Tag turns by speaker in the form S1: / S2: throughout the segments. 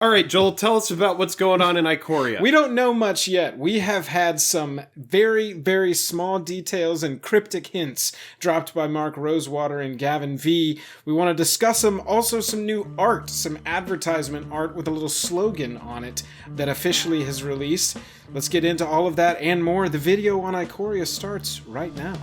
S1: All right, Joel, tell us about what's going on in Ikoria.
S2: We don't know much yet. We have had some very, very small details and cryptic hints dropped by Mark Rosewater and Gavin V. We want to discuss them. Also, some new art, some advertisement art with a little slogan on it that officially has released. Let's get into all of that and more. The video on Ikoria starts right now.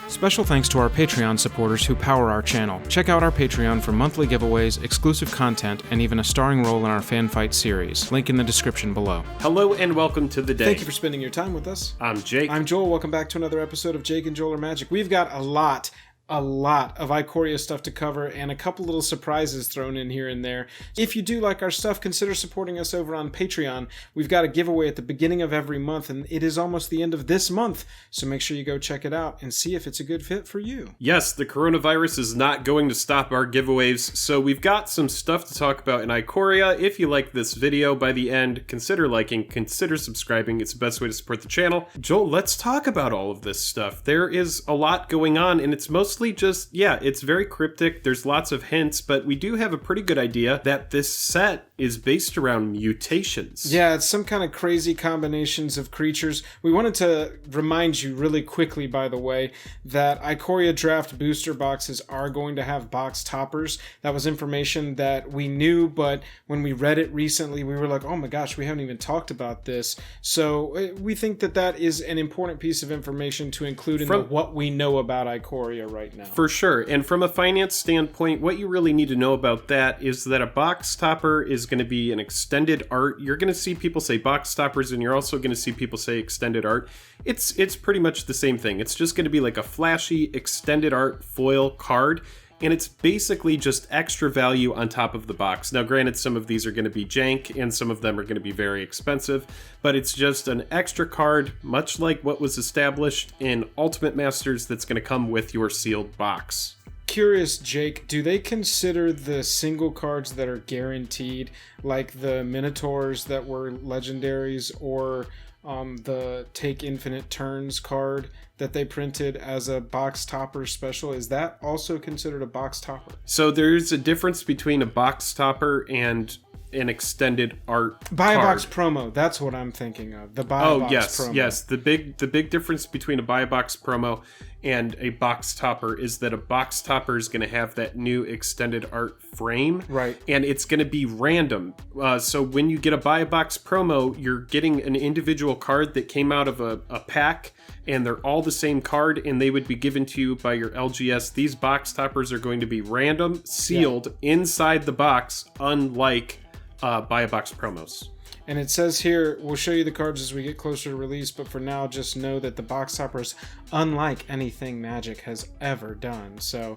S2: Special thanks to our Patreon supporters who power our channel. Check out our Patreon for monthly giveaways, exclusive content, and even a starring role in our fan fight series. Link in the description below.
S1: Hello and welcome to the day.
S2: Thank you for spending your time with us.
S1: I'm Jake.
S2: I'm Joel. Welcome back to another episode of Jake and Joel Are Magic. We've got a lot of Ikoria stuff to cover and a couple little surprises thrown in here and there. If you do like our stuff, consider supporting us over on Patreon. We've got a giveaway at the beginning of every month, and it is almost the end of this month, so make sure you go check it out and see if it's a good fit for you.
S1: Yes, the coronavirus is not going to stop our giveaways, so we've got some stuff to talk about in Ikoria. If you like this video, by the end, consider liking, consider subscribing. It's the best way to support the channel. Joel, let's talk about all of this stuff. There is a lot going on, and it's mostly just, it's very cryptic. There's lots of hints, but we do have a pretty good idea that this set is based around mutations.
S2: Yeah, it's some kind of crazy combinations of creatures. We wanted to remind you really quickly, by the way, that Ikoria Draft booster boxes are going to have box toppers. That was information that we knew, but when we read it recently, we were like, oh my gosh, we haven't even talked about this. So we think that that is an important piece of information to include in what we know about Ikoria right now.
S1: For sure. And from a finance standpoint, what you really need to know about that is that a box topper is going to be an extended art. You're going to see people say box toppers, and you're also going to see people say extended art. It's pretty much the same thing. It's just going to be like a flashy extended art foil card, and it's basically just extra value on top of the box. Now, granted, some of these are going to be jank, and some of them are going to be very expensive, but it's just an extra card, much like what was established in Ultimate Masters, that's going to come with your sealed box.
S2: Curious, Jake, do they consider the single cards that are guaranteed, like the Minotaurs that were legendaries, or the Take Infinite Turns card that they printed as a box topper special? Is that also considered a box topper?
S1: So there's a difference between a box topper and an extended art
S2: buy
S1: card.
S2: A box promo, that's what I'm thinking of. The buy a box promo.
S1: Yes. The big difference between a buy a box promo and a box topper is that a box topper is going to have that new extended art frame.
S2: Right.
S1: And it's going to be random. So when you get a buy a box promo, you're getting an individual card that came out of a pack, and they're all the same card, and they would be given to you by your LGS. These box toppers are going to be random, sealed inside the box, unlike buy a box promos.
S2: And it says here, we'll show you the cards as we get closer to release, but for now, just know that the box topper is unlike anything Magic has ever done. So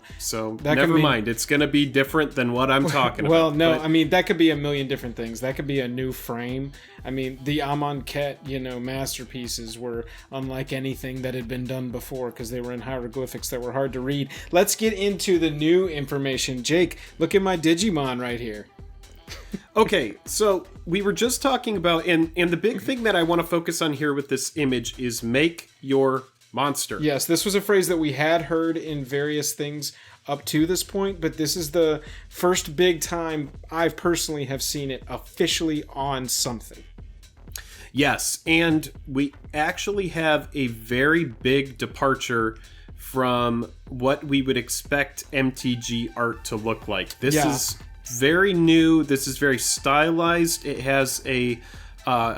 S2: that
S1: never mind. It's going to be different than what I'm talking
S2: well,
S1: about.
S2: Well, no, I mean, that could be a million different things. That could be a new frame. I mean, the Amonkhet, masterpieces were unlike anything that had been done before because they were in hieroglyphics that were hard to read. Let's get into the new information. Jake, look at my Digimon right here.
S1: Okay, so we were just talking about, and the big thing that I want to focus on here with this image is make your monster.
S2: Yes, this was a phrase that we had heard in various things up to this point, but this is the first big time I personally have seen it officially on something.
S1: Yes, and we actually have a very big departure from what we would expect MTG art to look like. This is very new. This is very stylized. It has a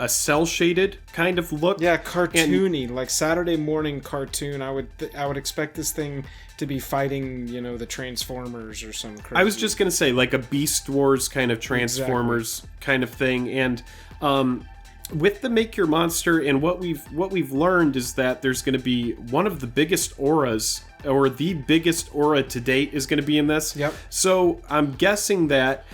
S1: cell shaded kind of look.
S2: Yeah, cartoony, like Saturday morning cartoon. I would expect this thing to be fighting, the Transformers or some crazy.
S1: I was just gonna say like a Beast Wars kind of Transformers kind of thing, and with the Make Your Monster, and what we've learned is that there's going to be one of the biggest auras, or the biggest aura to date is going to be in this.
S2: Yep.
S1: So I'm guessing that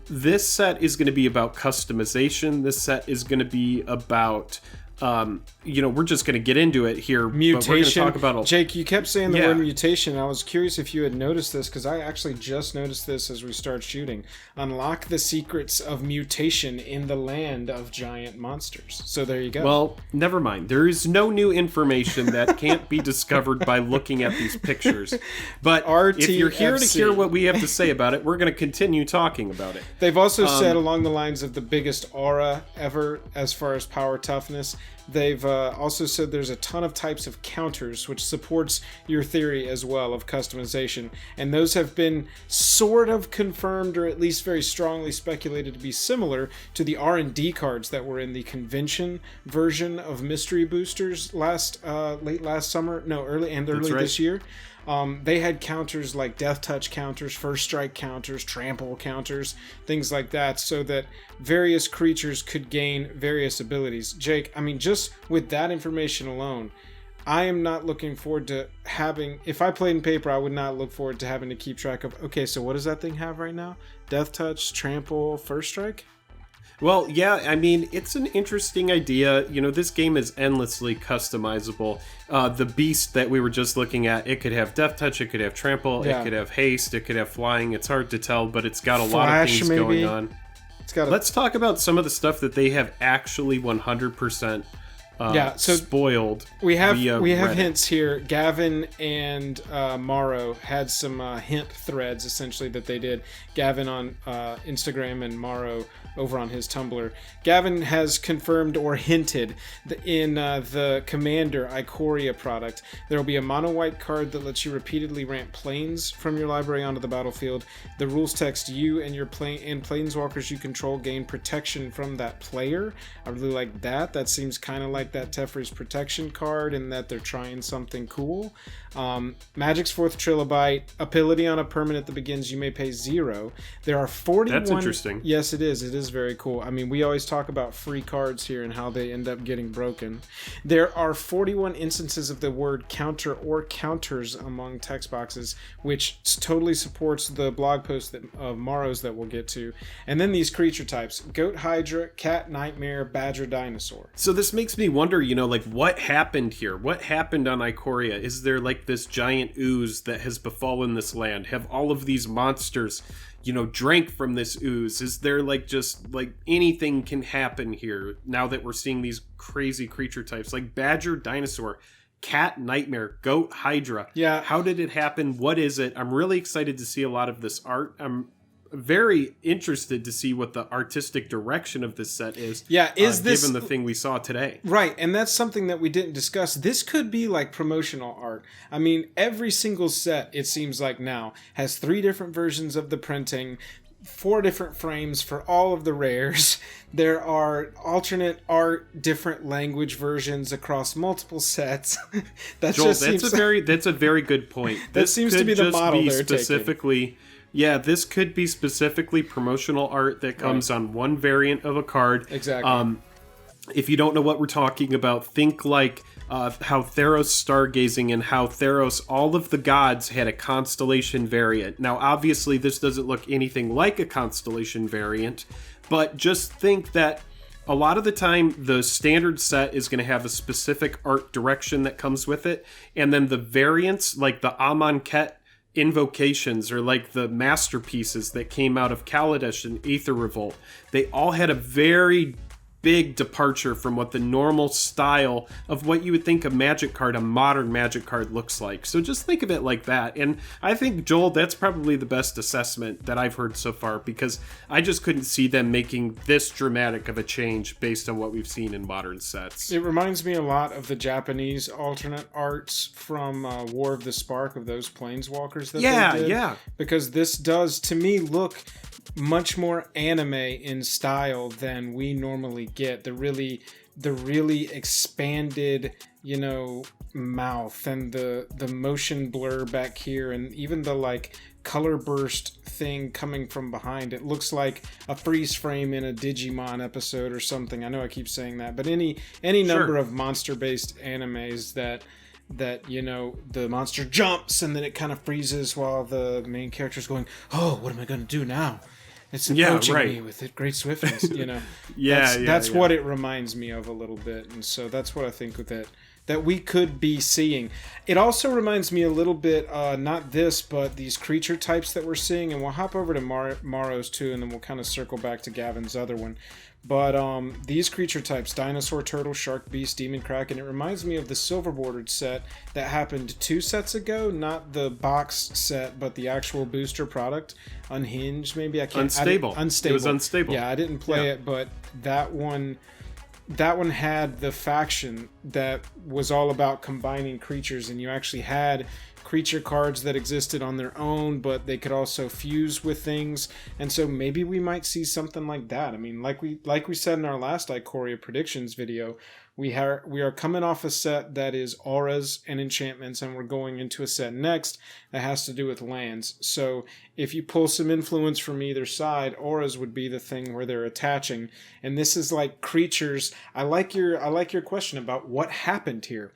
S1: this set is going to be about customization. This set is going to be about we're just going to get into it here.
S2: Mutation.
S1: But we're going to talk about
S2: Jake, you kept saying the word mutation. I was curious if you had noticed this, because I actually just noticed this as we start shooting. Unlock the secrets of mutation in the land of giant monsters. So there you go.
S1: Well, never mind. There is no new information that can't be discovered by looking at these pictures. But if you're here to hear what we have to say about it, we're going to continue talking about it.
S2: They've also said along the lines of the biggest aura ever as far as power toughness. They've also said there's a ton of types of counters, which supports your theory as well of customization. And those have been sort of confirmed, or at least very strongly speculated to be similar to the R&D cards that were in the convention version of Mystery Boosters late last summer. No, early this year. They had counters like Death Touch counters, First Strike counters, Trample counters, things like that, so that various creatures could gain various abilities. Jake, I mean, just with that information alone, I am not looking forward to having... If I played in paper, I would not look forward to having to keep track of, okay, so what does that thing have right now? Death Touch, Trample, First Strike?
S1: Well, yeah, I mean, it's an interesting idea. This game is endlessly customizable. The beast that we were just looking at, it could have Death Touch, it could have Trample, it could have Haste, it could have Flying. It's hard to tell, but it's got a lot of things going on. Let's talk about some of the stuff that they have actually 100% spoiled.
S2: We have hints here. Gavin and Maro had some hint threads essentially that they did. Gavin on Instagram and Maro over on his Tumblr. Gavin has confirmed or hinted that in the Commander Ikoria product, there will be a mono white card that lets you repeatedly ramp planes from your library onto the battlefield. The rules text: you and your planeswalkers you control gain protection from that player. I really like that. That seems kind of like that Teferi's protection card, in that they're trying something cool. Magic's 4th Trilobite, ability on a permanent that begins, you may pay 0. There are 41...
S1: That's interesting.
S2: Yes, it is. It is very cool. I mean, we always talk about free cards here and how they end up getting broken. There are 41 instances of the word counter or counters among text boxes, which totally supports the blog post of Maro's that we'll get to. And then these creature types: Goat Hydra, Cat Nightmare, Badger Dinosaur.
S1: So this makes me wonder, what happened here? What happened on Ikoria? Is there this giant ooze that has befallen this land? Have all of these monsters, drank from this ooze? Is there anything can happen here now that we're seeing these crazy creature types like Badger Dinosaur, Cat Nightmare, Goat Hydra?
S2: Yeah.
S1: How did it happen? What is it? I'm really excited to see a lot of this art. I'm very interested to see what the artistic direction of this set is.
S2: Yeah,
S1: given the thing we saw today?
S2: Right, and that's something that we didn't discuss. This could be like promotional art. I mean, every single set, it seems like now, has 3 different versions of the printing, 4 different frames for all of the rares. There are alternate art, different language versions across multiple sets.
S1: That's a very good point.
S2: That seems to be the model they're taking.
S1: Yeah, this could be specifically promotional art that comes on one variant of a card.
S2: Exactly.
S1: If you don't know what we're talking about, think like how Theros Stargazing and how Theros, all of the gods had a constellation variant. Now, obviously, this doesn't look anything like a constellation variant, but just think that a lot of the time, the standard set is going to have a specific art direction that comes with it, and then the variants, like the Amonkhet invocations, or like the masterpieces that came out of Kaladesh and Aether Revolt, they all had a very big departure from what the normal style of what you would think a Magic card, a modern Magic card, looks like. So just think of it like that. And I think, Joel, that's probably the best assessment that I've heard so far, because I just couldn't see them making this dramatic of a change based on what we've seen in modern sets.
S2: It reminds me a lot of the Japanese alternate arts from War of the Spark, of those planeswalkers that they did. Yeah. Because this does, to me, look much more anime in style than we normally get. The really expanded, mouth, and the motion blur back here, and even the color burst thing coming from behind. It looks like a freeze frame in a Digimon episode or something. I know I keep saying that, but any number of monster based animes that the monster jumps and then it kind of freezes while the main character's going, oh, what am I going to do now? It's approaching
S1: right.
S2: me with great swiftness, you know.
S1: Yeah,
S2: that's what it reminds me of a little bit, and so that's what I think with it that we could be seeing. It also reminds me a little bit, not this, but these creature types that we're seeing, and we'll hop over to Maro's too, and then we'll kind of circle back to Gavin's other one. But these creature types, Dinosaur, Turtle, Shark, Beast, Demon, Kraken, it reminds me of the silver bordered set that happened 2 sets ago, not the box set, but the actual booster product. Unhinged, maybe? I can't.
S1: Unstable.
S2: Unstable.
S1: It was Unstable.
S2: Yeah, I didn't play it, but that one had the faction that was all about combining creatures, and you actually had creature cards that existed on their own, but they could also fuse with things, and so maybe we might see something like that. I mean, like we said in our last Ikoria predictions video, we are coming off a set that is auras and enchantments, and we're going into a set next that has to do with lands. So if you pull some influence from either side, auras would be the thing where they're attaching, and this is like creatures. I like your question about what happened here,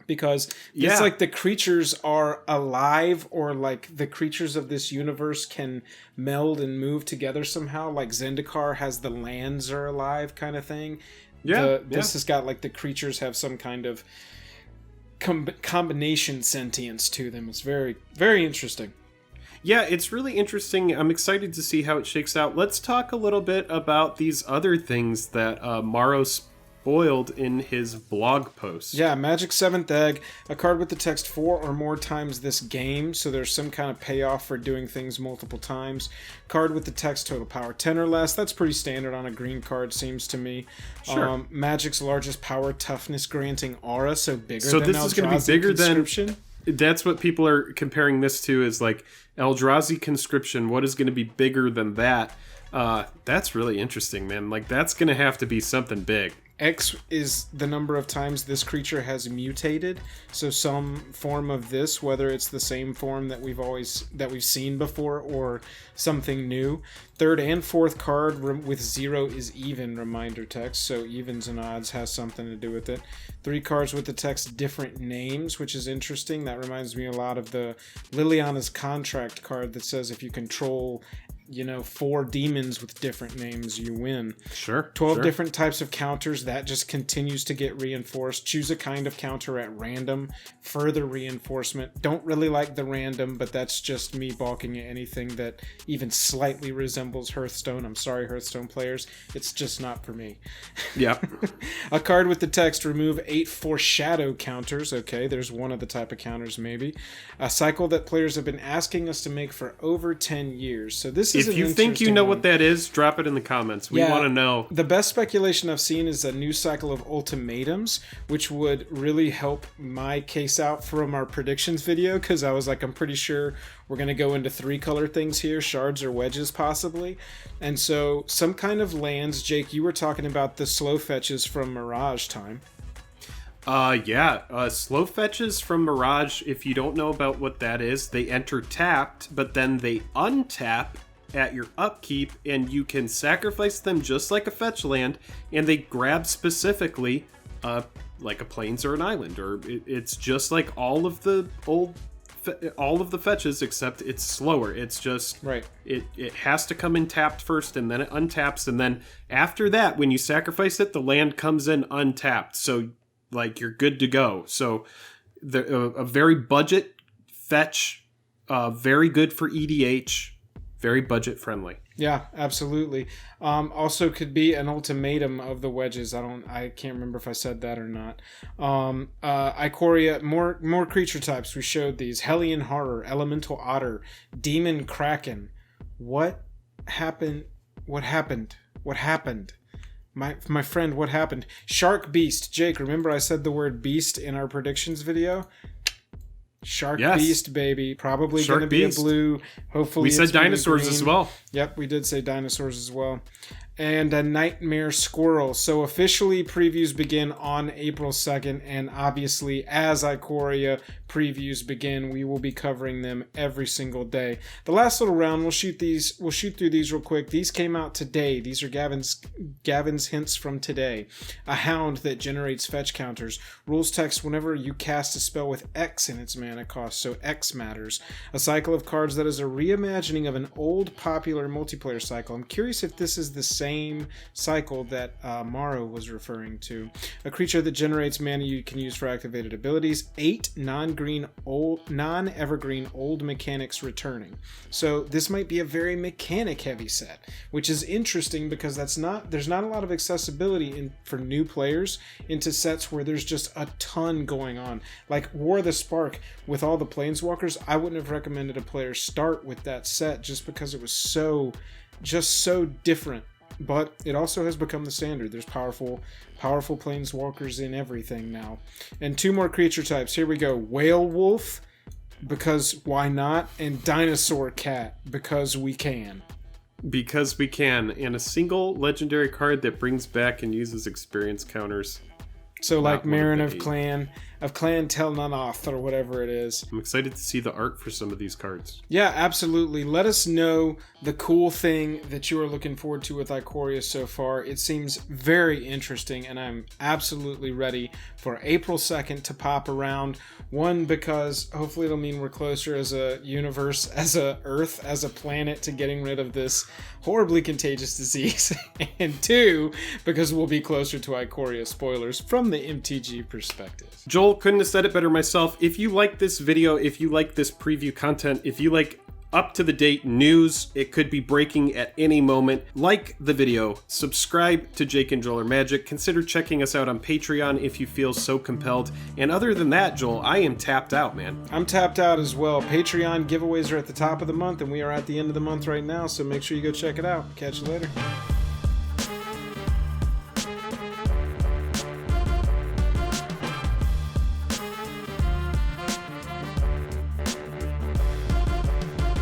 S2: because it's like the creatures are alive, or like the creatures of this universe can meld and move together somehow, like Zendikar has the lands are alive kind of thing. This has got like the creatures have some kind of combination sentience to them. It's very, very interesting.
S1: Yeah, it's really interesting. I'm excited to see how it shakes out. Let's talk a little bit about these other things that Maro spoiled in his blog post.
S2: Yeah, Magic 7th Egg, a card with the text 4 or more times this game, so there's some kind of payoff for doing things multiple times. Card with the text total power 10 or less, that's pretty standard on a green card, seems to me.
S1: Sure.
S2: Magic's largest power toughness granting aura, so bigger than
S1: So this is going to be bigger
S2: Conscription.
S1: That's what people are comparing this to, is like Eldrazi Conscription. What is going to be bigger than that? That's really interesting, man. Like, that's going to have to be something big.
S2: X is the number of times this creature has mutated, so some form of this, whether it's the same form that we've seen before or something new. Third and fourth card with 0 is even, reminder text, so evens and odds has something to do with it. 3 cards with the text different names, which is interesting. That reminds me a lot of the Liliana's Contract card that says if you control 4 demons with different names, you win.
S1: Sure.
S2: 12 different types of counters. That just continues to get reinforced. Choose a kind of counter at random. Further reinforcement. Don't really like the random, but that's just me balking at anything that even slightly resembles Hearthstone. I'm sorry, Hearthstone players. It's just not for me.
S1: Yeah.
S2: A card with the text remove 8 foreshadow counters. Okay, there's one of the type of counters maybe. A cycle that players have been asking us to make for over 10 years. So this is
S1: if you think you know what that is, drop it in the comments. We want to know.
S2: The best speculation I've seen is a new cycle of ultimatums, which would really help my case out from our predictions video, because I was like, I'm pretty sure we're going to go into 3 color things here, shards or wedges possibly. And so some kind of lands. Jake, you were talking about the slow fetches from Mirage time.
S1: Slow fetches from Mirage, if you don't know about what that is, they enter tapped, but then they untap at your upkeep, and you can sacrifice them just like a fetch land, and they grab specifically like a plains or an island, or it's just like all of the fetches, except it's slower. It's just it has to come in tapped first, and then it untaps, and then after that, when you sacrifice it, the land comes in untapped, so like you're good to go. So a very budget fetch, very good for EDH, very budget friendly.
S2: Yeah, absolutely. Also could be an ultimatum of the wedges. I can't remember if I said that or not. Ikoria, more creature types. We showed these: Hellion Horror, Elemental Otter, Demon Kraken. What happened? My friend, what happened? Shark Beast. Jake, remember I said the word beast in our predictions video? Shark Beast, baby. Probably going to be a blue. Hopefully
S1: we said dinosaurs
S2: green.
S1: as well.
S2: Yep, we did say dinosaurs as well. and a Nightmare Squirrel. So officially previews begin on April 2nd, and obviously as Ikoria previews begin, we will be covering them every single day. The last little round, we'll shoot through these real quick. These came out today. These are Gavin's hints from today. A Hound that generates fetch counters. Rules text whenever you cast a spell with X in its mana cost, so X matters. A cycle of cards that is a reimagining of an old popular multiplayer cycle. I'm curious if this is the same cycle that Maro was referring to. A creature that generates mana you can use for activated abilities. 8 non-evergreen old mechanics returning. So this might be a very mechanic heavy set, which is interesting because there's not a lot of accessibility for new players into sets where there's just a ton going on. Like War of the Spark with all the Planeswalkers, I wouldn't have recommended a player start with that set just because it was so different. But it also has become the standard. There's powerful Planeswalkers in everything now. And 2 more creature types. Here we go. Whale Wolf, because why not? And Dinosaur Cat, because we can.
S1: Because we can. And a single legendary card that brings back and uses experience counters.
S2: So like Marin of Clan Tel Nanoth or whatever it is.
S1: I'm excited to see the art for some of these cards.
S2: Yeah, absolutely. Let us know the cool thing that you are looking forward to with Ikoria so far. It seems very interesting, and I'm absolutely ready for April 2nd to pop around. One, because hopefully it'll mean we're closer as a universe, as a Earth, as a planet to getting rid of this horribly contagious disease. And 2, because we'll be closer to Ikoria spoilers from the MTG perspective.
S1: Joel, couldn't have said it better myself. If you like this video, if you like this preview content, if you like up-to-the-date news, it could be breaking at any moment, like the video, subscribe to Jake and Joel Are Magic, consider checking us out on Patreon if you feel so compelled, and other than that, Joel, I am tapped out, man.
S2: I'm tapped out as well. Patreon giveaways are at the top of the month, and we are at the end of the month right now, so make sure you go check it out. Catch you later.